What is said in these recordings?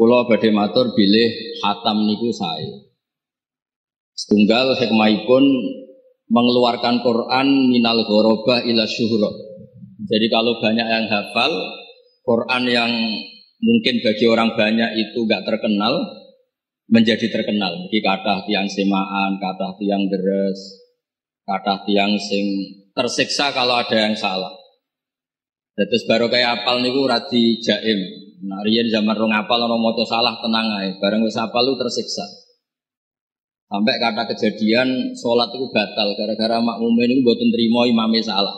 Kula badhe matur bilih khatam niku sae. Setunggal hikmahipun mengeluarkan Quran minal ghorobah ila syuhra. Jadi kalau banyak yang hafal Quran yang mungkin bagi orang banyak itu enggak terkenal menjadi terkenal. Jadi kathah tiyang semaan, kathah tiyang deres, kathah tiyang sing tersiksa kalau ada yang salah. Terus baru kayak apal niku radi jaim. Nah, riyen zaman rong apal ana maca salah tenang ae, bareng wis apal lu tersiksa. Sampai kata kejadian salat itu batal gara-gara makmume niku mboten trima imame salah.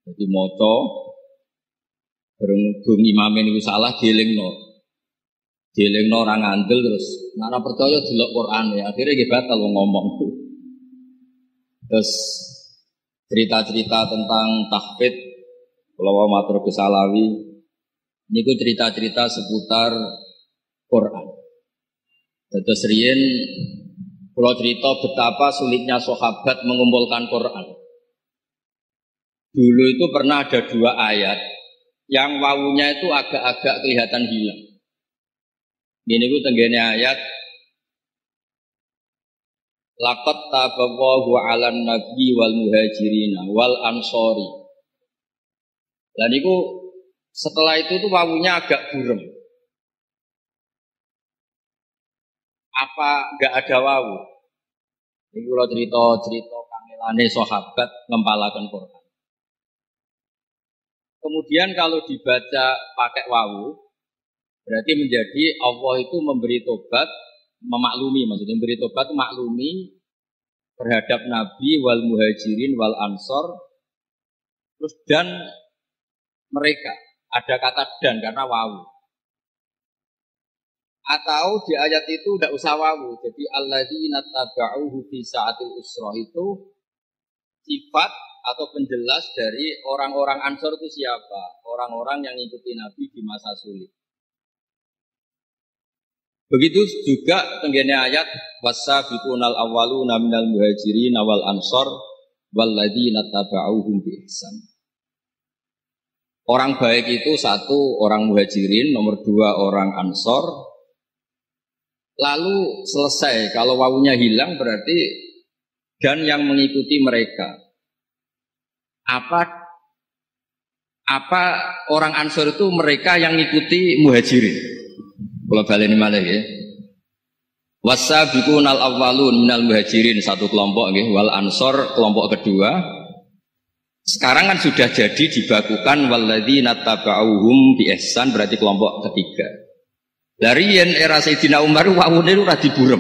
Jadi maca bareng dung imame niku salah dielingno. Dielingno ora ngandel terus nek ora percaya delok Quran ya, akhirnya nggih batal wong ngomong. Terus cerita-cerita tentang tahfidz kula matur Gus Alawi niku cerita-cerita seputar Quran. Terus riyen kula cerita betapa sulitnya sahabat mengumpulkan Quran. Dulu itu pernah ada 2 ayat yang wawunya itu agak-agak kelihatan hilang. Ini ku tenggene ayat laqad taballahu 'alan nabi wal muhajirin wal ansori. Dan niku setelah itu tuh wawunya agak burem. Apa enggak ada wawu? Ini kalau cerita kangelane sahabat ngempalaken Quran. Kemudian kalau dibaca pakai wawu, berarti menjadi Allah itu memberi tobat, memaklumi, maksudnya memberi tobat maklumi terhadap Nabi wal muhajirin wal ansor, terus dan mereka. Ada kata dan karena wawu. Atau di ayat itu tidak usah wawu. Jadi alladzina taba'uhu fi sa'atil usrah itu sifat atau penjelas dari orang-orang Ansor itu siapa? Orang-orang yang ikuti Nabi di masa sulit. Begitu juga tenggene ayat wasabiqunal awwaluna minal muhajirin wal ansor walladzina taba'uhum bi ihsan. Orang baik itu 1 orang muhajirin, nomor 2 orang ansor. Lalu selesai, kalau wawunya hilang berarti dan yang mengikuti mereka. Apa orang ansor itu mereka yang mengikuti muhajirin. Kalau baleni malih ya. Wasabiqunal awwalun minal muhajirin 1 kelompok nggih, wal ansor kelompok kedua. Sekarang kan sudah jadi dibakukan walladzina taba'uhum bi ihsan berarti kelompok ketiga. Dari era Sayyidina Umar wawune ora diburem.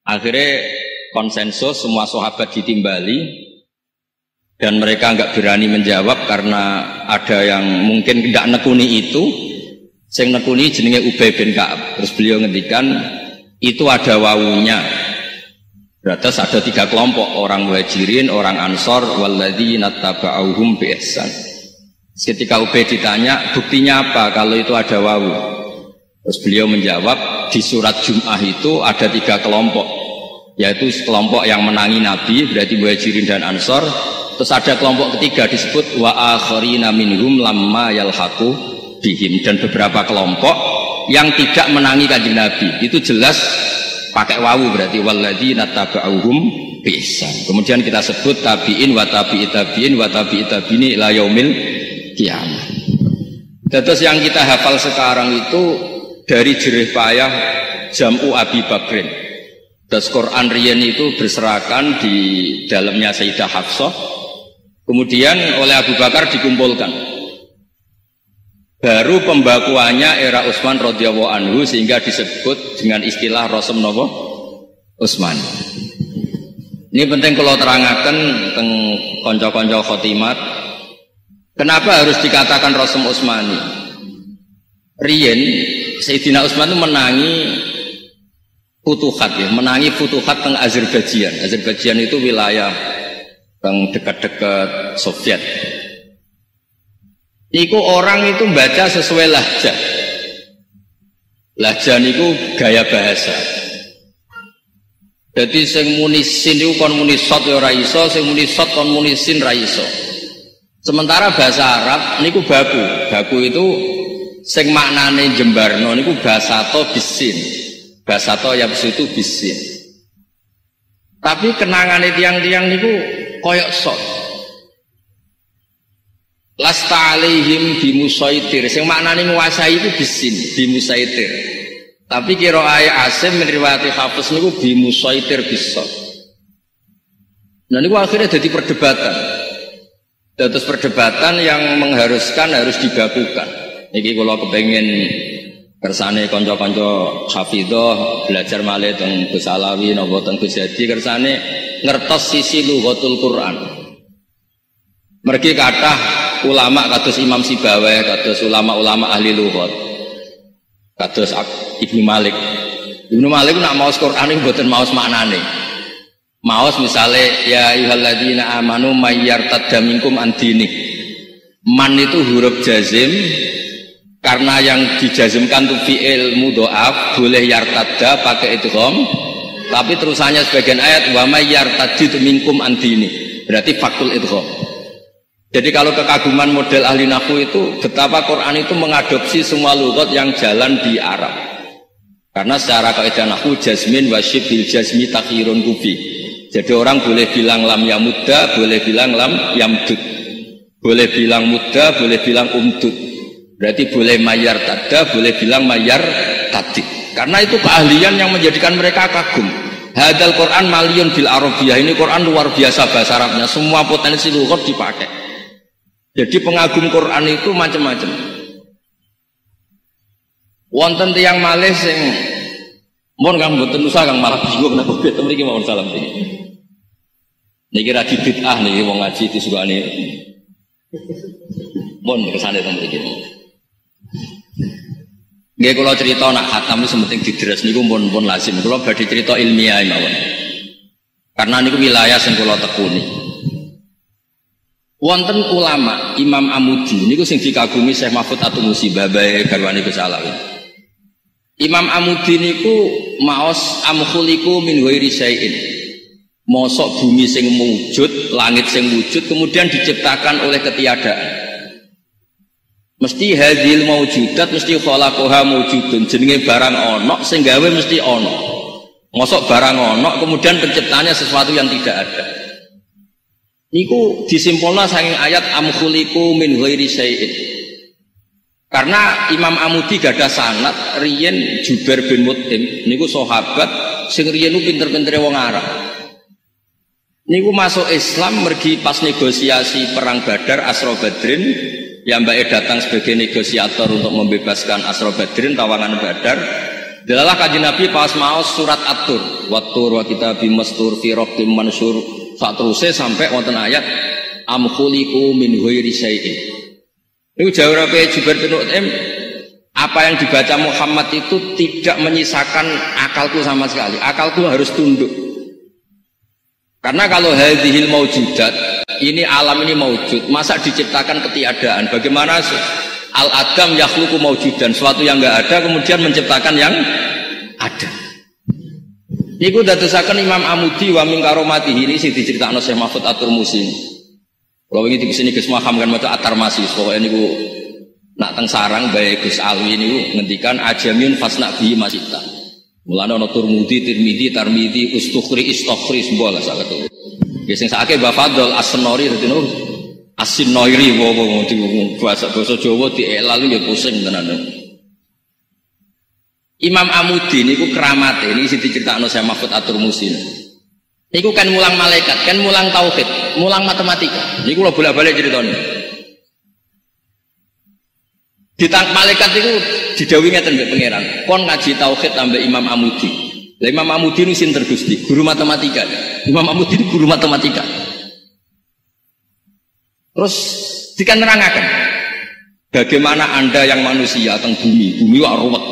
Akhirnya konsensus semua sahabat ditimbali dan mereka enggak berani menjawab karena ada yang mungkin tidak nekuni itu. Sing nekuni jenenge Ubay bin Ka'ab. Terus beliau ngendikan itu ada wawunya. Berarti ada 3 kelompok, orang muhajirin, orang ansor, walladzina taba'uhum bi ihsan. Ketika Ubay ditanya, buktinya apa kalau itu ada wawu? Terus beliau menjawab, di surat Jum'ah itu ada 3 kelompok, yaitu kelompok yang menangi Nabi, berarti muhajirin dan ansor. Terus ada kelompok ketiga disebut wa akharina minhum lamma yalhaqu bihim, dan beberapa kelompok yang tidak menangi kanjeng Nabi. Itu jelas pakai wawu berarti walladzina taba'uhum bi ihsan. Kemudian kita sebut tabi'in wa tabi'i tabi'in wa tabi'i tabi'ini ila yaumil qiyamah. Terus yang kita hafal sekarang itu dari jerih payah Jam'u Abi Bakrin. Terus Quran riyen itu berserakan di dalamnya Sayyidah Hafsah. Kemudian oleh Abu Bakar dikumpulkan. Baru pembakuannya era Utsman radhiyallahu anhu sehingga disebut dengan istilah Rasm Nopo Utsman. Ini penting kalau terangaken teng kanca-kanca khotimat. Kenapa harus dikatakan Rasm Utsmani? Riyen Sayyidina Utsman itu menangi futuhat ya, menangi futuhat teng Azerbaijan. Azerbaijan itu wilayah yang dekat-dekat Soviet. Niku orang itu baca sesuai lahjah. Lahjah niku gaya bahasa. Jadi sing muni sin niku kon muni sot ya ora iso, sing muni sot kon muni sin ra iso. Sementara bahasa Arab niku baku. Baku itu sing maknane jembarno niku basato bisin. Basato yabsutu bisin. Tapi kenangane tiang-tiang niku koyok sok. Lasta alaihim bimusaitir. Sing maknane nguasai iku bisin, bimusaitir. Tapi qiraa'ah Asim min riwayat Hafiz niku bimusaitir bisot. Nah niku akhirnya jadi perdebatan. Terus perdebatan yang mengharuskan harus dibakukan. Niki kula kepengin kersane kanca-kanca hafidhah belajar malih teng Gus Alawi napa teng Gus Hadi kersane ngertos sisi lughatul Quran. Mergi kathah ulama kados Imam Sibawayh, kados ulama-ulama ahli lughat. Kados Ibnu Malik. Ibnu Malik nak maos Quran iki mboten maos maknane. Maos misale ya ayyuhalladzina amanu mayyartadda minkum an dini. Man itu huruf jazim. Karena yang dijazmkan tuh fi'il mudhoaf boleh yartadda pakai idgham, tapi terusannya sebagian ayat wa may yartaddu minkum an dini, berarti fakul idgham. Jadi kalau kekaguman model ahli nahwu itu betapa Quran itu mengadopsi semua lughat yang jalan di Arab. Karena secara kaidah nahwu jazmin wa syibhil jazmi takhirun kufi. Jadi orang boleh bilang lam yamudda, boleh bilang lam yamdud. Boleh bilang mudda, boleh bilang umdud. Berarti boleh mayar tada, boleh bilang mayar tadi. Karena itu keahlian yang menjadikan mereka kagum. Hadal Quran maliyun bil Arabiyah. Ini Quran luar biasa bahasa Arabnya. Semua potensi lughat dipakai. Jadi pengagum Quran itu macam-macam. Wonten tiyang malih sing mun kang mboten usah kang malah bingung nek beto mriki mawon salam iki. Niki ra bid'ah niki wong ngaji disukani. Mun kesane teng mriki. Nggih kula cerita nak khatam itu sementing didres niku pun lazim. Kula badhe cerita ilmiah mawon. Karena niku wilayah sing kula tekuni. Wonten ulama Imam Amudi niku sing dikagumi Syekh Mahfud At-Tunusi babae garwane Gus Alawi. Imam Amudi niku maos amkhuliku min ghairi syai'in. Mosok bumi sing wujud, langit sing wujud kemudian diciptakan oleh ketiadaan. Mesti hadhil maujudat mesti khalaqaha maujudun, jenenge barang ana sing gawe mesti ana. Mosok barang ana kemudian penciptanya sesuatu yang tidak ada. Niku disimpulna saking ayat am khuliqu min ghairi syai'in. Karena Imam Amudi gadah sanad riyen Jubair bin Mut'im niku sahabat sing riyen pinter-pintere wong Arab. Niku masuk Islam mergi pas negosiasi perang Badar Asra Badrin. Ya mbak datang sebagai negosiator untuk membebaskan Asra Badrin, tawangan Badar. Delalah kanjeng Nabi pas maos surat At-Tur, wattur wa kitabim mastur fi raqqim mansur, sak terusé sampai wonten ayat am khuliqu min ghairi syai'in. Niku jawabe Jubair bin Mut'im, apa yang dibaca Muhammad itu tidak menyisakan akalku sama sekali. Akalku harus tunduk. Karena kalau hadhil maujudat, ini alam ini maujud, masa diciptakan ketiadaan? Bagaimana al-adam yakhluqu maujudan, suatu yang enggak ada kemudian menciptakan yang ada. Niku dadosaken Imam Amudi wa min karomatihi ini sing diceritakno Syekh Mahfud At-Tunusi. Kalau ini di sini Gus Maham kan maca At-Tarmasi, pokoknya niku nak teng sarang bae Gus Alwi niku ngendikan ajamin fasna bihi masita. Mulane ana Turmudi, Tirmidzi, Tarmidzi, Ustukhri, Istokhri sembola sak ketemu. Ya sing sakake Mbah Fadl As-Senori dadi nur As-Sinoiri wong bahasa Jawa dielalu ya pusing tenan. Imam Amudi niku keramate niki sing diceritakno Syekh Mahfud At-Tunusi. Niku kan mulang malaikat, kan mulang tauhid, mulang matematika. Niku lho bolak-balik ceritane. Ditang malaikat niku didhawuhi ngeten mbek pangeran, kon ngaji tauhid tambah Imam Amudi. Lah Imam Amudi niku sinten Gusti? Guru matematika. Imam Amudi niku guru matematika. Terus dikanerangaken bagaimana Anda yang manusia teng bumi kok ruwet.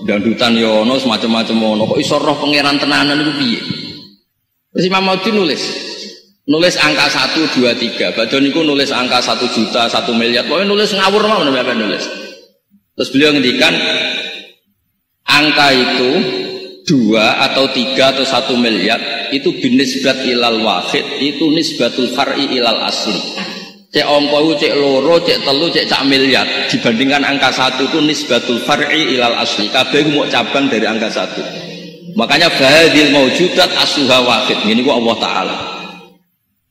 Dandutan ya ono semacam-macam ono. Kok iso roh pangeran tenanan niku piye? Terus Imam Amudi nulis angka 1 2 3. Badhe niku nulis angka 1 juta, 1 miliar. Pokoke nulis ngawur mawon sampeyan nulis. Terus beliau ngendikan angka itu 2 atau 3 atau 1 miliar itu binisbat ilal wahid, itu nisbatul far'i ilal asli. Cek angka cek loro, cek telu, cek sak miliar dibandingkan angka 1 itu nisbatul far'i ilal asli. Kabeh mau cabang dari angka 1. Makanya bahadil maujudat asluha wahid. Ini ku Allah Ta'ala.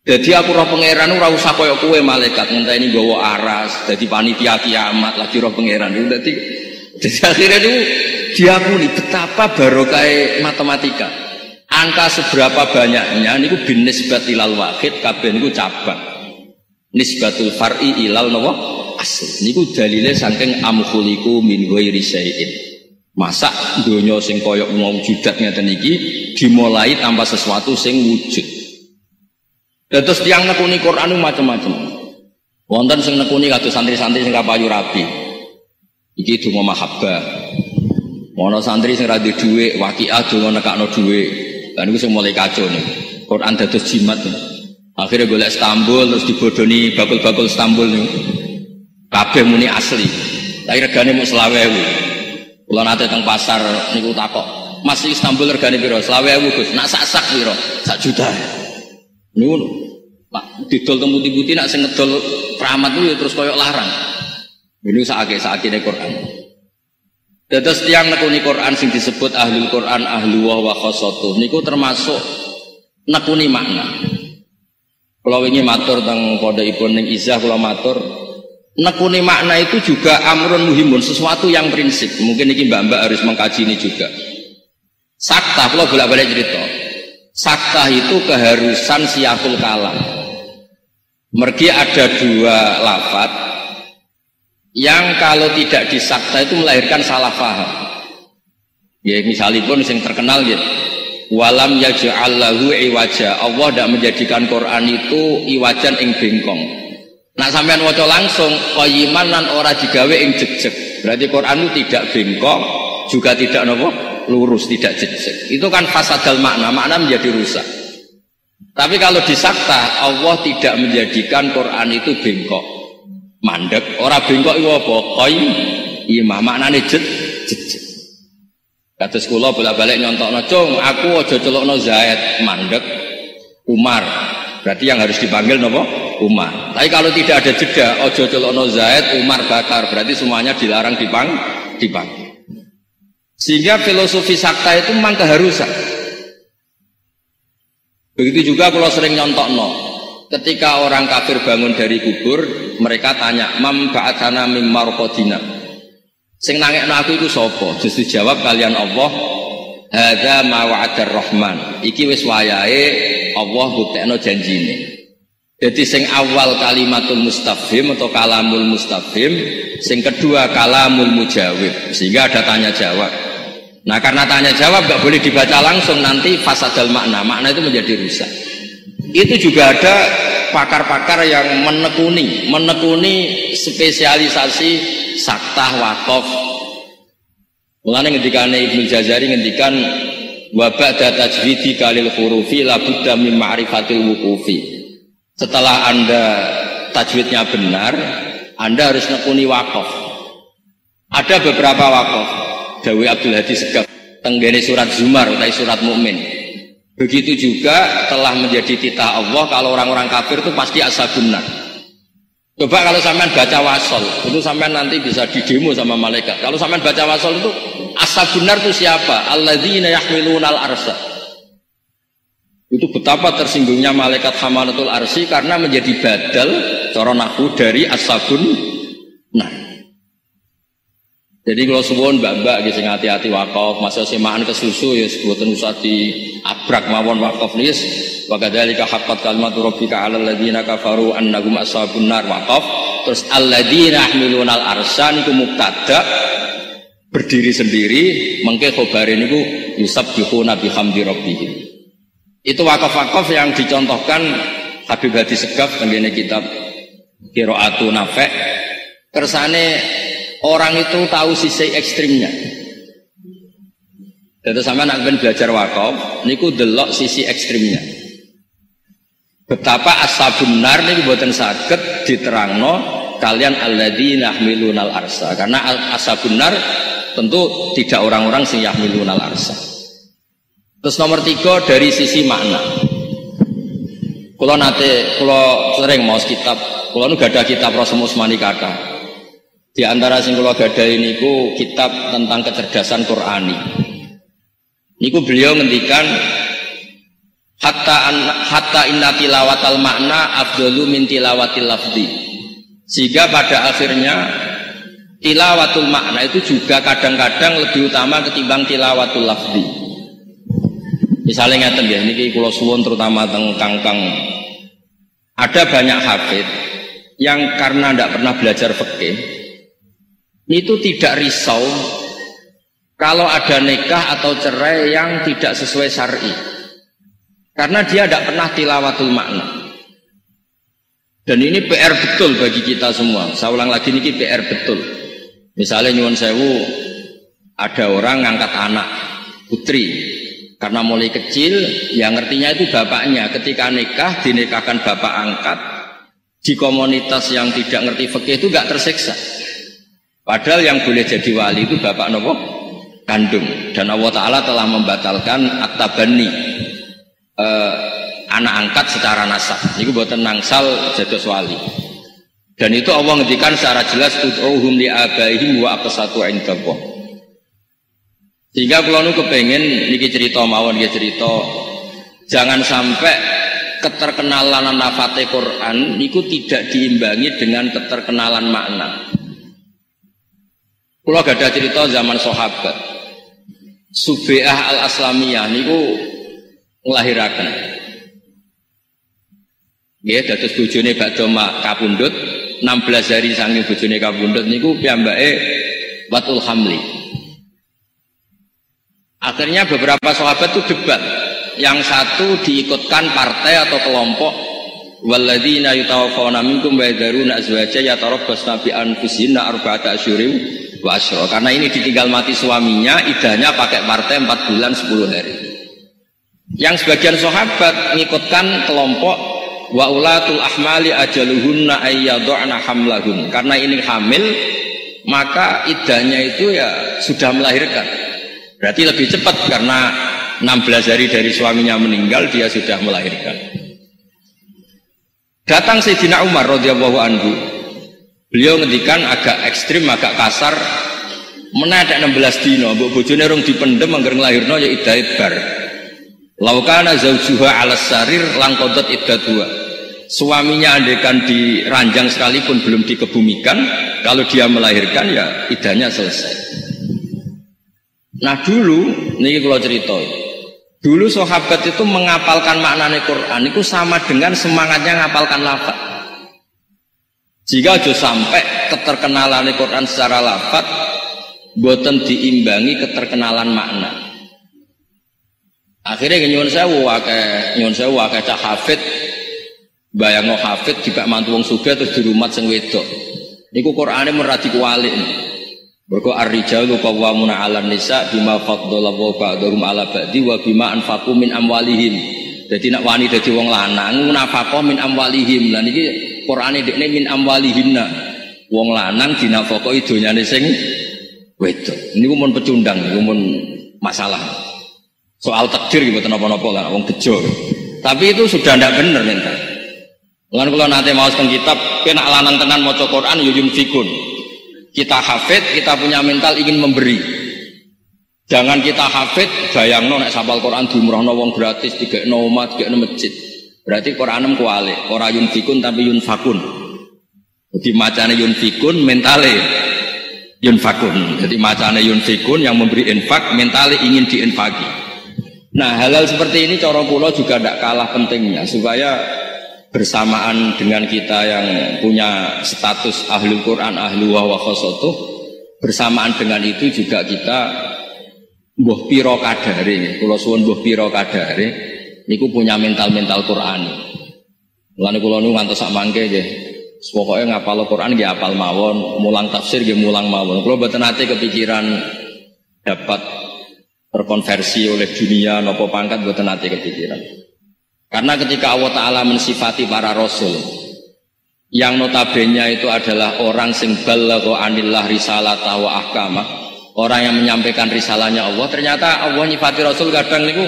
Jadi aku roh pangeran ora usah koyo kowe malaikat ngenteni nggawa aras dadi panitia kiamat lagi roh pangeran. Dadi akhirnya itu diakuni betapa barokah matematika. Angka seberapa banyaknya niku bin nisbat ilal wahid kabeh niku cabang. Nisbatul far'i ilal nawa asli niku dalile saking amkhuliku min ghairi syai'in. Masa donya sing koyok maujudat ngeten iki dimulai tanpa sesuatu sing wujud. Terus tiang nekuni Quran macam-macam. Wonten sing nekuni kados santri-santri sing kapayu rabi. Iki donga mahabbah. Ono santri sing ra duwe dhuwit, waqiah donga nekakno dhuwit. Lah niku sing mulai kacau niku. Quran dados jimat. Akhirnya golek Istanbul terus dibodoni bakul-bakul Istanbul nih. Kabeh muni asli. Tapi regane mung 20.000. Kula nate teng pasar niku takok, "Mas Istanbul regane piro?" 20.000, Gus. Nak sak piro? 1 juta. Niku Pak didol teng putih-putih nak sing ngedol keramat niku ya terus koyok larang. Ini sakake-sakine Quran. Dados tiyang nekuni Quran sing disebut ahlul Quran, ahluwah wa khosotuh niku termasuk nekuni makna. Kalau ingin matur tentang pondokipun ning Izah kula matur nekuni makna itu juga amrun muhimun, sesuatu yang prinsip. Mungkin ini mbak-mbak harus mengkaji ini juga. Sakta, kalau bolak-balik cerita. Sakta itu keharusan siyakul kalam. Mergi ada 2 lafadz yang kalau tidak disakta itu melahirkan salah paham. Ya misalipun yang terkenal gitu. Walam yaj'allahu iwaja. Allah tidak menjadikan Quran itu iwajan ing bengkong. Nak sampean waca langsung qayyiman lan ora digawe ing jejeg. Berarti Quran itu tidak bengkok, juga tidak nopo lurus, tidak jejeg. Itu kan fasadal makna, makna menjadi rusak. Tapi kalau disakta, Allah tidak menjadikan Quran itu bengkok, mandek. Ora bengkok itu apa? Qayyimah, maknane jejeg. Kados kula bolak-balik nyontokno, "Cung, aku aja celokno Zaid, mandek Umar." Berarti yang harus dipanggil napa? Umar. Tapi kalau tidak ada jeda, aja celokno Zaid, Umar, Bakar, berarti semuanya dilarang dipanggil. Sehingga filosofi sakta itu memang keharusan. Begitu juga kalau sering nyontokno, ketika orang kafir bangun dari kubur, mereka tanya, "Mam ba'atsana mim marqadina?" Sing nangekno aku iku sapa? Justru jawab kalian Allah, hadza ma wa'adar rahman. Iki wis wayahe Allah buktekno janjine. Jadi sing awal kalimatul mustafhim atau kalamul mustafhim, sing kedua kalamul mujawib. Sehingga ada tanya jawab. Nah, karena tanya jawab enggak boleh dibaca langsung, nanti fasadal makna. Makna itu menjadi rusak. Itu juga ada pakar-pakar yang menekuni spesialisasi saktah wakaf. Mulane ngendikane Ibnu Jazari ngendikan wa ba'da tajwidi kalil hurufi la budda min ma'rifatil wuqufi. Setelah Anda tajwidnya benar, Anda harus nekuni wakaf. Ada beberapa wakaf. Dawi Abdul Hadi Segaf tenggene surat Zumar utawi surat Mukmin. Begitu juga telah menjadi titah Allah kalau orang-orang kafir itu pasti ashabun nar. Coba kalau sampean baca wasol, itu sampean nanti bisa didemo sama malaikat. Kalau sampean baca wasol itu ashabun nar itu siapa? Alladzina yahmilunal arsy. Itu betapa tersinggungnya malaikat hamalatul arsy karena menjadi badal cara nahwu dari ashabun nar. Jadi kalau suwun mbak-mbak sing hati-hati wakaf, masa semaan kesusu ya mboten usah diabrak mawon wakaf nis. Wa kadzalika haqqat kalimatu rabbika 'alal ladzina kafaru annahum ashabun nar waqaf. Terus alladzina yahmilunal arsya niku mubtada berdiri sendiri, mengke khabare niku yusabbihuna bihamdi rabbihim. Itu wakaf-wakaf yang dicontohkan Habib Hadi Segaf tengene kitab Qiraatu Nafi'. Kersane orang itu tahu sisi ekstrimnya. Jadi sama nak belajar wakaf, niku delok sisi ekstrimnya. Betapa ashabun nar niku boten saged diterangno kalian alladzina yahmilunal arsya. Karena ashabun nar tentu tidak orang-orang sing yahmilunal arsya. Terus nomor 3 dari sisi makna. Kula sering maos kitab Kula nu gadah kitab Rasul Utsmani kata. Di antara sing kula gadahi niku kitab tentang kecerdasan Qur'ani. Niku beliau ngendikan hatta inna tilawatal makna afdalu min tilawatil lafzi. Sehingga pada akhirnya tilawatul makna itu juga kadang-kadang lebih utama ketimbang tilawatul lafzi. Misalnya ngeten ya, niki kula suwun terutama teng kangkang. Ada banyak hafid yang karena tidak pernah belajar fikih itu tidak risau kalau ada nikah atau cerai yang tidak sesuai syar'i. Karena dia tidak pernah tilawatul makna. Dan ini PR betul bagi kita semua. Saya ulang lagi, ini PR betul. Misalnya nyuwun sewu, ada orang ngangkat anak putri. Karena mulai kecil, yang ngertinya itu bapaknya. Ketika nikah, dinikahkan bapak angkat. Di komunitas yang tidak ngerti fikih itu gak tersiksa. Padahal yang boleh jadi wali itu bapak nopo kandung. Dan Allah Ta'ala telah membatalkan at-tabani. Anak angkat secara nasab. Itu buatan nangsal jados wali. Dan itu Allah ngendikan secara jelas ud'uhum li abaihim wa aqsatu indallah. Sehingga kalau nu kepengen niki cerita mawon niki cerita jangan sampai keterkenalan nafate Quran niku tidak diimbangi dengan keterkenalan makna. Kula gadah cerita zaman sahabat. Subi'ah al-Aslamiyah niku nglahiraken. Nggih dados bojone badhe kapundhut 16 hari saking bojone kapundhut niku piyambake watul hamli. Akhirnya beberapa sahabat itu debat. Yang satu diikutkan partai atau kelompok walladzina yatawaffawna minkum wa yadharuna azwaja yatarabbasna bi anfusihinna arba'ata asyhurin wa asyra. Karena ini ditinggal mati suaminya, idahnya pakai partai 4 bulan 10 hari. Yang sebagian sahabat mengikutkan kelompok wa ulatul ahmali ajaluhunna ayyadhana hamlahun. Karena ini hamil, maka idahnya itu ya sudah melahirkan. Berarti lebih cepat karena 16 hari dari suaminya meninggal dia sudah melahirkan. Datang Sayyidina Umar radhiyallahu anhu. Beliau ngendikan agak ekstrim, agak kasar. Menadak 16 dino, mbok bojone rung dipendhem angger nglahirno ya iddah bar. Laukana zaujuha 'alas sarir lang qadat iddatuha. Suaminya andekan diranjang sekalipun belum dikebumikan, kalau dia melahirkan ya iddahnya selesai. Nah dulu, ini kalau cerita, dulu sahabat itu menghafalkan maknanya Quran itu sama dengan semangatnya menghafalkan lafaz. Jika aja sampai keterkenalan Quran secara lafaz, boten diimbangi keterkenalan makna. Akhirnya nyuwun sewu akeh cah hafid, bayangno hafid juga mantu wong sugih terus dirumat sing wedok. Niku Qur'ane meradi kuwalik. Mergo ar-rijalu qawwamuna 'alan nisa bima faddalallahu ba'dahum 'ala ba'di wa bima anfaqu min amwalihim. Dadi nek wani dadi wong lanang nafaqah min amwalihim. Lah niki Qur'ane dekne min amwalihinna. Wong lanang dinafaqahi donyane sing wedok. Niku mun pecundang, niku mun masalah. Soal takdir gitu napa-napa lah wong bejo. Tapi itu sudah ndak bener nek. Lan kula nate maos teng kitab kena lanang tenan maca Quran ya yunfikun. Kita hafid, kita punya mental ingin memberi. Jangan kita hafid, bayangno nek sapal Quran diumrohno wong gratis, digekno omah, digekno masjid. Berarti Quranem kuwale, ora yunfikun tapi yunfakun. Jadi macane yunfikun, mentale yunfakun. Jadi macane yunfikun yang memberi infak, mentale ingin diinfaki. Nah, hal-hal seperti ini cara kula juga tidak kalah pentingnya supaya bersamaan dengan kita yang punya status ahlul Quran, ahlu wa khosotuh, bersamaan dengan itu juga kita mbuh pira kadare, kula suwun mbuh pira kadare niku punya mental-mental Qur'ani. Mulane kula nu ngantos sak mangke nggih, pokoke ngapal Quran nggih apal mawon, mulang tafsir nggih mulang mawon. Kula mboten nate kepikiran dapat terkonversi oleh dunia napa pangkat, mboten nate kepikiran. Karena ketika Allah Ta'ala mensifati para rasul yang notabene itu adalah orang sing balagha anillah risalata wa ahkama, orang yang menyampaikan risalahnya Allah, ternyata Allah nyifati rasul kadang niku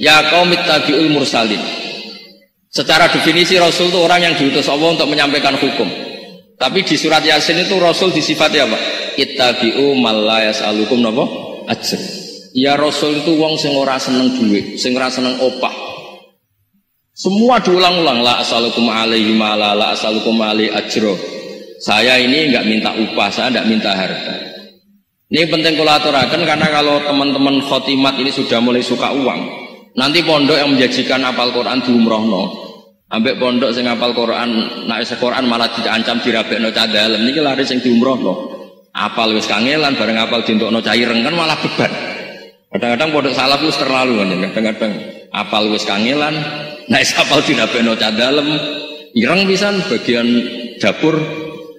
ya qaumit tabi'ul mursalin. Secara definisi Rasul itu orang yang diutus Allah untuk menyampaikan hukum. Tapi di surat Yasin itu Rasul disifati apa? Ittabi'u man la yas'alukum napa? Ajr. Ya Rasul itu wong sing ora seneng duit, sing ora seneng opah. Semua diulang-ulang, la as'alukum alaihi mala, la as'alukum alaihi ajro. Saya ini enggak minta upah, saya enggak minta harta. Ini penting kalau aturakan karena kalau teman-teman khotimat ini sudah mulai suka uang, nanti pondok yang menjanjikan apal Quran diumrohno. Ambek pondok sing apal Quran, nek Quran malah diancam dirabekno cah dalem niki lari sing diumrohno. Apal wis kangelan bareng apal dintokno cah ireng kan malah beban. Kadang-kadang pondok salaf wis terlalu kan, kadang-kadang apal wis kangelan, nek apal dirabekno cah dalem ireng pisan bagian dapur.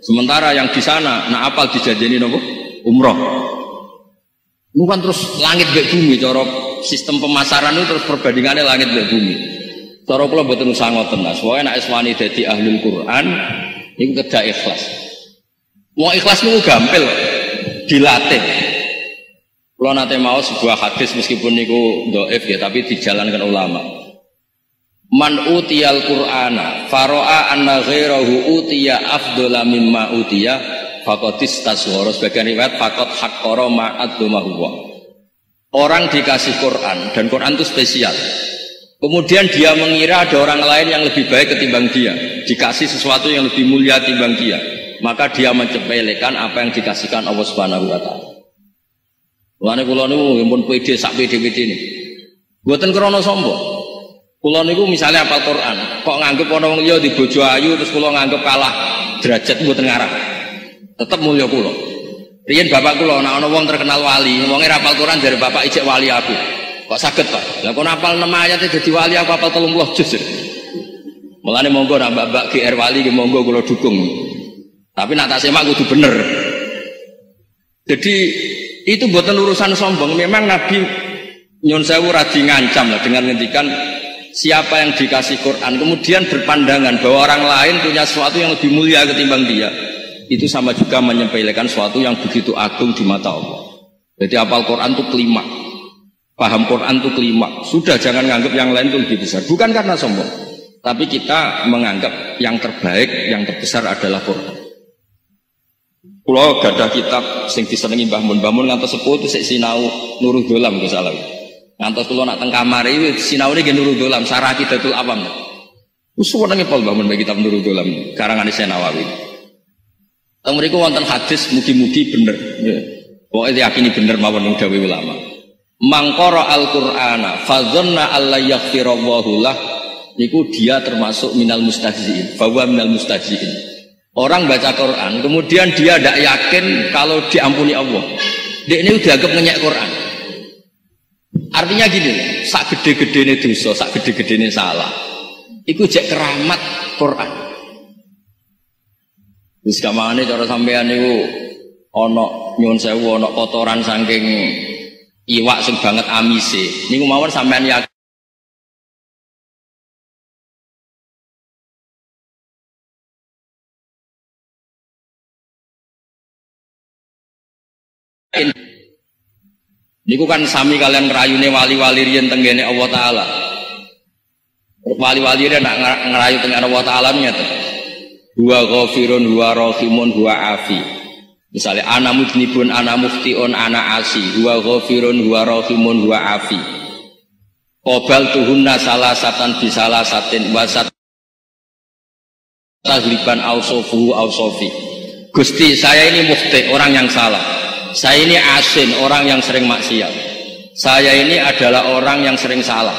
Sementara yang di sana nek apal dijanjeni napa? Umroh. Bukan terus langit mbek bumi cara sistem pemasaran itu terus perbandingannya langit mbek bumi. Cara kula mboten usah ngoten Mas. Pokoke nek wani dadi ahlul Quran niku kedah ikhlas. Wong ikhlas niku gampil dilatih. Kula nate mau sebuah hadis meskipun niku dhaif ya tapi dijalankan ulama. Man utiyal Qur'ana faro'a anna ghairahu utiya afdhala mimma utiya faqad istasghara. Sebagian riwayat faqad haqqara ma'addumahu. Orang dikasih Quran dan Quran itu spesial. Kemudian dia mengira ada orang lain yang lebih baik ketimbang dia, dikasih sesuatu yang lebih mulia ketimbang dia, maka dia menyepelekan apa yang dikasihkan Allah Subhanahu wa taala. Mulane kula niku pun pede sak pede-pede ini. Mboten krana sombong. Kula niku misalnya hafal Quran, kok nganggep ana wong liya di bojo ayu terus kula nganggep kalah derajat mboten ngarah. Tetep mulya kula. Riyen bapak kula ana wong terkenal wali, wonge hafal Quran dari bapak ijek wali aku. Kok saged Pak? Lah kok hafal 6 ayat dadi wali aku hafal 30 juz. Mulane monggo nak mbak GR wali ki monggo kula dukung. Tapi nak tak semak kudu bener. Jadi itu buatan urusan sombong. Memang Nabi nyun sewu radi ngancam lah dengan ngendikan siapa yang dikasih Quran kemudian berpandangan bahwa orang lain punya sesuatu yang lebih mulia ketimbang dia. Itu sama juga menyepelekan sesuatu yang begitu agung di mata Allah. Jadi hafal Quran itu kelima. Paham Quran itu kelima. Sudah jangan menganggap yang lain itu lebih besar. Bukan karena sombong, tapi kita menganggap yang terbaik, yang terbesar adalah Quran. Kula gadah kitab sing disenengi Mbah Mun. Mbah Mun ngantos sepuh itu sik sinau Nurul Dolam kok salah. Ngantos kula nak teng kamar iki sinaune nggih Nurul Dolam, Sarah Kidatul Awam. Wis senenge pol Mbah Mun kitab Nurul Dolam karangane Syekh Nawawi. Teng mriku wonten hadis mugi-mugi bener. Ya. Pokoke diyakini bener mawon ning dawuh ulama. Mangkara al-Qur'ana fadzanna alla yaghfirallahu lah niku dia termasuk minal mustahziin, bahwa minal mustahziin. Orang baca Quran kemudian dia tidak yakin kalau diampuni Allah. Dia ini udah dianggap ngenyek Quran. Artinya gini, sak gede-gedene dosa, sak gede-gedene salah. Iku jek keramat Quran. Wis kamane cara sampean niku ana nyuwun sewu ana kotoran saking iwak sing banget amise niku mawon sampean yakin niku kan sami kalian ngrayune wali-wali riyen tenggene Allah taala. Wali-wali riyen nak ngerayu tenggene Allah taala ngeten. Huwa ghafirun huwa rahimun huwa afi. Misalnya ana mudnibun ana muftiun ana asi huwa ghafirun huwa rahimun huwa afi. Qabal tuhunna salasatan bisalasatin wasat taghliban ausofuhu ausofi. Gusti saya ini mufti orang yang salah. Saya ini asin orang yang sering maksiat. Saya ini adalah orang yang sering salah.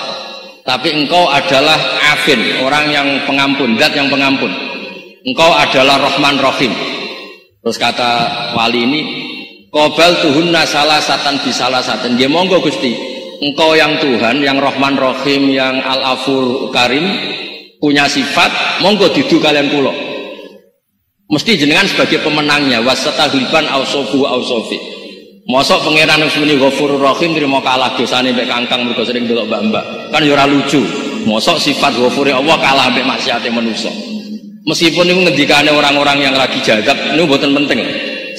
Tapi engkau adalah afin orang yang pengampun, zat yang pengampun. Engkau adalah Rahman Rahim. Terus kata wali ini, qabal tuhunna salasatan bisalasatin. Dia monggo Gusti, engkau yang Tuhan, yang Rahman Rahim, yang Al-Afur Karim, punya sifat, monggo didu kalian kula. Mesti jenengan sebagai pemenangnya, wasataghliban ausofu ausofi. Mosok pangeran muni Ghafurur Rahim trimo kalah dosane mek kangkang mergo sering delok mbak-mbak. Kan ya ora lucu. Mosok sifat Ghafur Allah kalah mek maksiate manusa. Meskipun itu ngendikane orang-orang yang lagi jadab, itu bukan penting.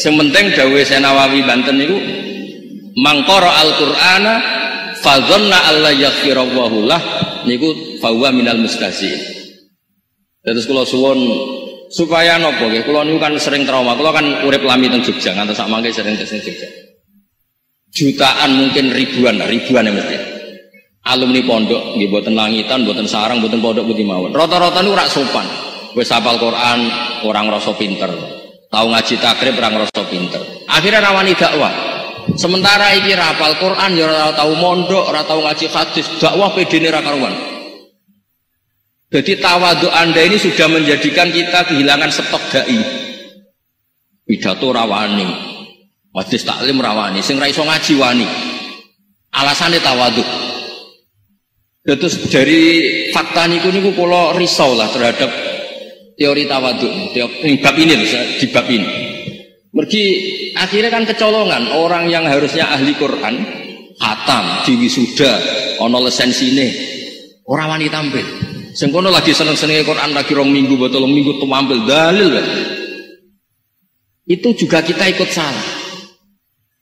Yang penting dawuh Syekh Nawawi Banten itu mangqara al-Qur'ana fadzanna alla yaghfirallahu lah niku fahuwa minal mustahziin. Terus kula suwun supaya napa nggih, kula niku kan sering trauma. Kula kan urip lami teng Jogja, ngantos sak mangke sering teng Jogja. Jutaan mungkin ribuan ya mesti. Alumni pondok nggih mboten langitan, mboten sarang, mboten pondok putih mawon. Rata-rata niku ora sopan. Wis hafal Quran, orang ngrasa pinter. Tahu ngaji takrib, orang ngrasa pinter. Akhirnya rawani dakwah. Sementara iki ra hafal Quran, ya ora tahu mondok, ora tahu ngaji hadis, dakwah pedene ra karuan. Jadi tawadhu Anda ini sudah menjadikan kita kehilangan stok dai. Pidato rawani, majelis taklim rawani, sing ra iso ngaji wani. Alasannya tawadhu. Terus dari fakta niku kula risau lah terhadap teori tawadhu, teori bab ini di bab ini. Mergi akhirnya kan kecolongan orang yang harusnya ahli Quran, khatam, diwisuda, ono lesensine, orang wani tampil. Sing kono lagi seneng-senenge Quran lagi 2 minggu, 3 minggu tampil dalil. Itu juga kita ikut salah.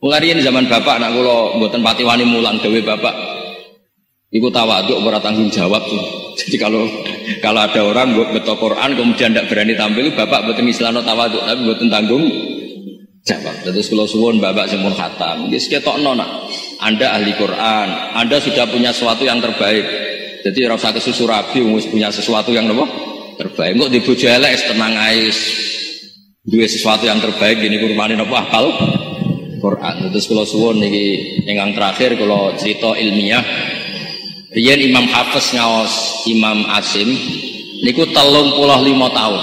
Mulai zaman bapak anak kula mboten pati wani mulang dewe bapak. Iku tawadhu ora tanggung jawab tuh. Jadi kalau ada orang beto Quran kemudian tidak berani tampil, bapak mboten istilahno tawadhu tapi mboten tanggung jawab. Terus kula suwun bapak sing mun khatam, wis ketokno nak. Anda ahli Quran, Anda sudah punya sesuatu yang terbaik. Jadi ora usah kesusu rabi wis punya sesuatu yang apa? Terbaik. Kok di bojo elek tenang ae duwe sesuatu yang terbaik gini kurmane napa hafal Quran. Terus kula suwun niki ingkang terakhir kula cerita ilmiah. Riyen Imam Hafiz ngaos Imam Asim niku 35 tahun.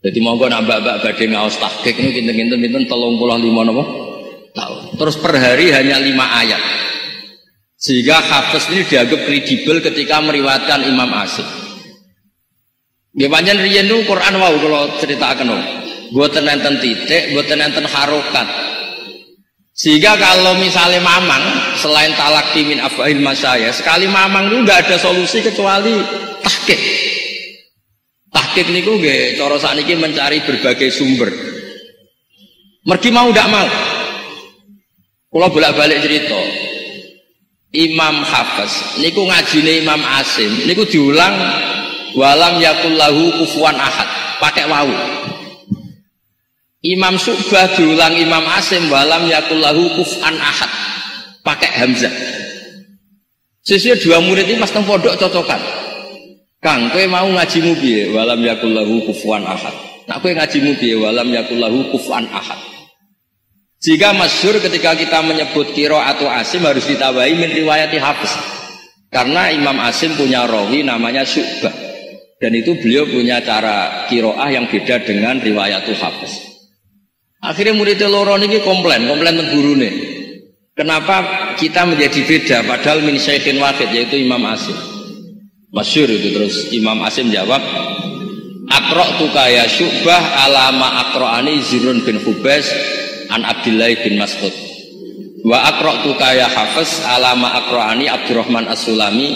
Jadi monggo nak mbak-mbak badhe ngaos tahqiq niku kinten-kinten 35 napa tahun. Terus per hari hanya 5 ayat. Sehingga Hafiz ini dianggap kredibel ketika meriwayatkan Imam Asim. Nggih pancen riyen niku Quran wau kula critakaken. Mboten enten titik, mboten enten harokat. Sehingga kalau misalnya mamang selain talak min af'il masyayikh, sekali mamang itu nggak ada solusi kecuali tahqiq. Tahqiq niku nggih cara sakniki mencari berbagai sumber. Mergi mau ndak mau. Kula bolak-balik cerita. Imam Hafiz niku ngajine Imam Asim niku diulang walam yakul lahu kufuwan ahad pakai wawu. Imam Syu'bah diulang Imam Asim walam yakul lahu kufuwan ahad pakai hamzah. Sesuk dua murid ini pas teng pondok cocokan. Kang kowe mau ngajimu piye walam yakul lahu kufuwan ahad. Nak kowe ngajimu piye walam yakul lahu kufuwan ahad. Jika masyhur ketika kita menyebut qiraatu Asim harus ditambahi min riwayati Hafiz. Karena Imam Asim punya rawi namanya Syu'bah. Dan itu beliau punya cara qiraah yang beda dengan riwayatu Hafiz. Akhirnya muridnya loro niki komplain teng gurune. Kenapa kita menjadi beda padahal min syaikhin wahid yaitu Imam Asim. Masyhur itu terus Imam Asim jawab, "Aqra'tuka ya Syu'bah ala ma aqra'ani Zirun bin Hubais an Abdullah bin Mas'ud wa aqra'tuka ya Hafiz ala ma aqra'ani Abdurrahman As-Sulami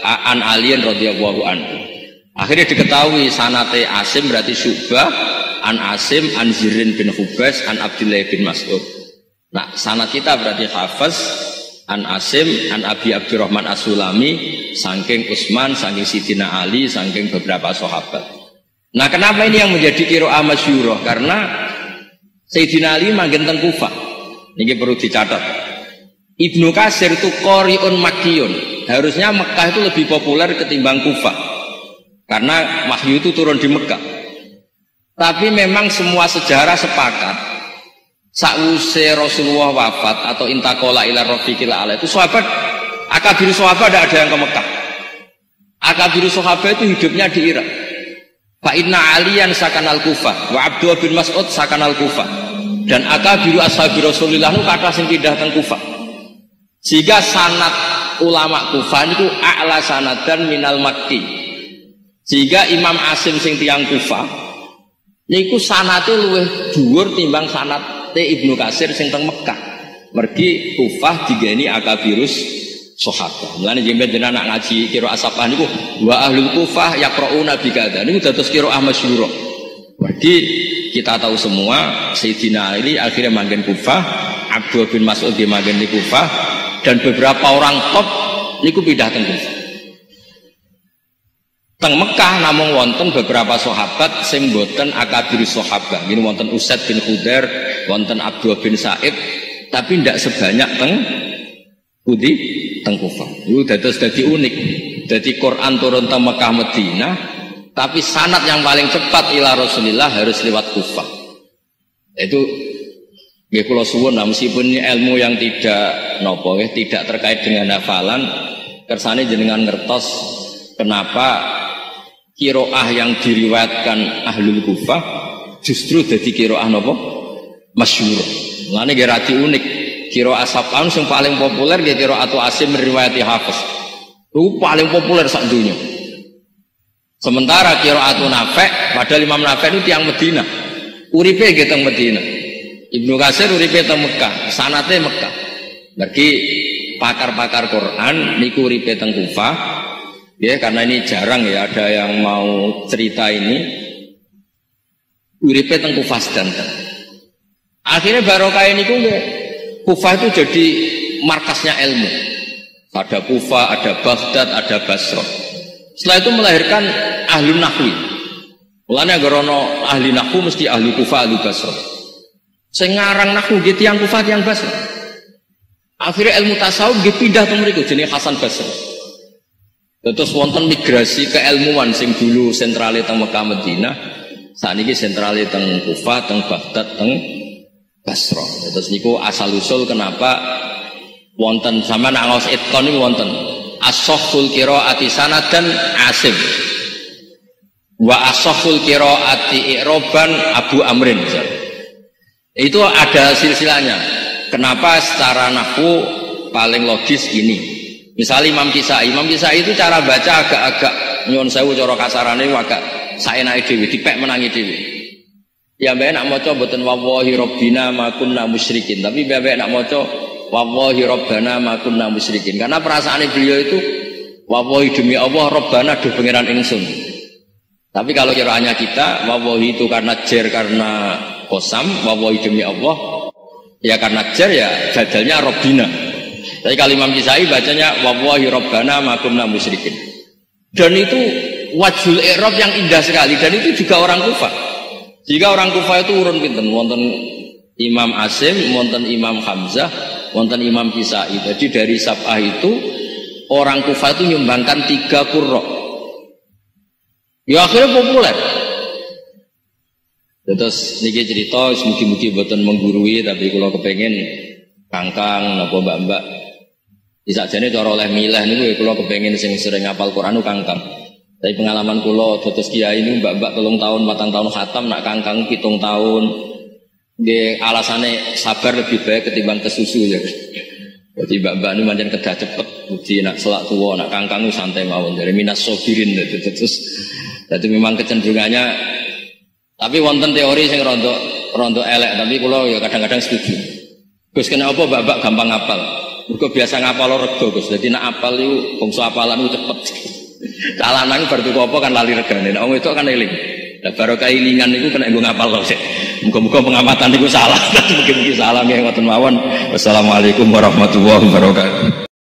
an Ali radhiyallahu anhu." Akhirnya diketahui sanate Asim berarti Syu'bah an Asim an Zirin bin Hubais an Abdullah bin Mas'ud. Nah, sanad kita berarti Hafiz an Asim an Abi Abdurrahman As-Sulami saking Utsman, saking Sidina Ali, saking beberapa sahabat. Nah, kenapa ini yang menjadi qiraah masyhurah? Karena Sayyidina Ali manggen teng Kufah. Niki perlu dicatat. Ibnu Katsir itu qari'un makkiyun. Harusnya Mekah itu lebih populer ketimbang Kufah. Karena wahyu itu turun di Mekah. Tapi memang semua sejarah sepakat sakwise Rasulullah wafat atau intaqala ila rafiqil a'la itu sahabat akabir sahabat tidak ada yang ke Mekah. Akabir sahabat itu hidupnya di Irak. Fa inna aliyan sakanal Kufah wa Abdullah bin Mas'ud sakanal Kufah. Dan akabiru ashabi Rasulillah itu kata sing pindah teng Kufah. Sehingga sanad ulama Kufah itu a'la sanadan minal Makki. Sehingga Imam Asim sing tiyang Kufah niku sanate luwih dhuwur timbang sanate Ibnu Katsir sing teng Mekah. Mergi Kufah digeni akabirus sahabat. Mulane jenengan anak ngaji qiraah Safah niku wa ahlul Kufah yaqrauna bi kadza. Niku dados qiraah masyhurah. Mergi kita tahu semua Sayyidina Ali akhirnya manggen Kufah, Abdullah bin Mas'ud dia manggen di Kufah, dan beberapa orang top niku pindah teng Kufah. Teng Mekah namung wonten beberapa sahabat sing boten akabir sahabat. Gini wonten Usaid bin Khudair, wonten Abdullah bin Sa'id, tapi tidak sebanyak teng Budi teng Kufah. Itu dados dadi unik. Jadi Quran turun teng Mekah Madinah, tapi sanad yang paling cepat ila Rasulillah harus lewat Kufah. Itu nggih kula suwun meskipun ilmu yang tidak nopo tidak terkait dengan hafalan, kersane jenengan ngertos kenapa kiroah yang diriwayatkan Ahlul Kufah justru jadi kiroah nopo masyhur. Mulane nggih radi unik. Kiroah sab'an yang paling populer nggih kiroatu Asim riwayati Hafiz. Itu paling populer sak dunya. Sementara kiroatu Nafi', padahal Imam Nafi' itu tiyang Madinah. Uripe nggih teng Madinah. Ibnu Katsir uripe teng Mekah, sanate Mekah. Berarti pakar-pakar Quran niku uripe teng Kufah. Ya, karena ini jarang ya ada yang mau cerita ini. Uripe teng Kufah sedanten. Akhirnya barokah ini Kufah itu jadi markasnya ilmu. Ada Kufah, ada Baghdad, ada Basra. Setelah itu melahirkan ahli nahwi. Mulane agarana ahli nahwu mesti ahli Kufah, ahli Basra. Sing ngarang nahwu nggih tiyang Kufah, tiyang Basra. Akhirnya ilmu tasawuf nggih pindah teng mriku jenenge Hasan Basri. Terus wonten migrasi keilmuan sing dulu sentrale teng Mekah Madinah, sakniki sentrale teng Kufah, teng Baghdad, teng Basra. Terus niku asal usul kenapa wonten sama nak ngaos itqan niku wonten as-sahhul qiraati sanadan Asim. Wa as-sahhul qiraati i'roban Abu Amrin. Itu ada silsilahnya. Kenapa secara nahwu paling logis ini? Misalnya Imam Kisai itu cara baca agak-agak nyuwun sewu cara kasarane agak saenake dhewe dipek menangi dhewe. Ya mbek nak maca mboten wallahi rabbina ma kunna musyrikin, tapi mbek nak maca wallahi rabbana ma kunna musyrikin. Karena perasaane beliau itu wallahi demi Allah rabbana do pangeran ingsun. Tapi kalau kiraannya kita wallahi itu karena jer karena qasam, wallahi demi Allah ya karena jer ya badalnya rabbina. Tapi kalau Imam Kisai bacanya wallahi rabbana ma kunna musyrikin. Dan itu wajhul i'rab yang indah sekali, dan itu juga orang Kufah. Jika orang Kufah itu urun pinten wonten Imam Asim, wonten Imam Hamzah, wonten Imam Kisai. Jadi dari sab'ah itu orang Kufah itu nyumbangkan 3 qurra. Ya akhirnya populer. Terus niki cerita mugi-mugi boten menggurui, tapi kula kepengin kangkang napa mbak-mbak disajane cara oleh milah niku kula kepengin sing sering ngapal Quran niku kangkang. Tapi pengalaman kula dados kiai niku mbak-mbak 3 tahun 4 tahun khatam nak kangkang 7 tahun. Nggih alasane sabar lebih baik ketimbang kesusu ya. Jadi mbak-mbak niku pancen kedah cepet, uji nak selak tuwa nak kangkang santai mawon dari minas sobirin terus. Jadi memang kecenderungannya, tapi wonten teori sing rondo elek, tapi kula ya kadang-kadang setuju. Gus kena apa mbak-mbak gampang ngapal. Mergo biasa ngapal rego Gus. Dadi nek apal iku bangsa apalan iku cepet. Calanang bar tuku apa kan lali regane. Nek wong itu kan eling. Lah barokah ilingan niku kena nggo ngapal lho sik. Muga-muga pengamatan niku salah. Mugi-mugi salah nggih ngoten mawon. Wassalamualaikum warahmatullahi wabarakatuh.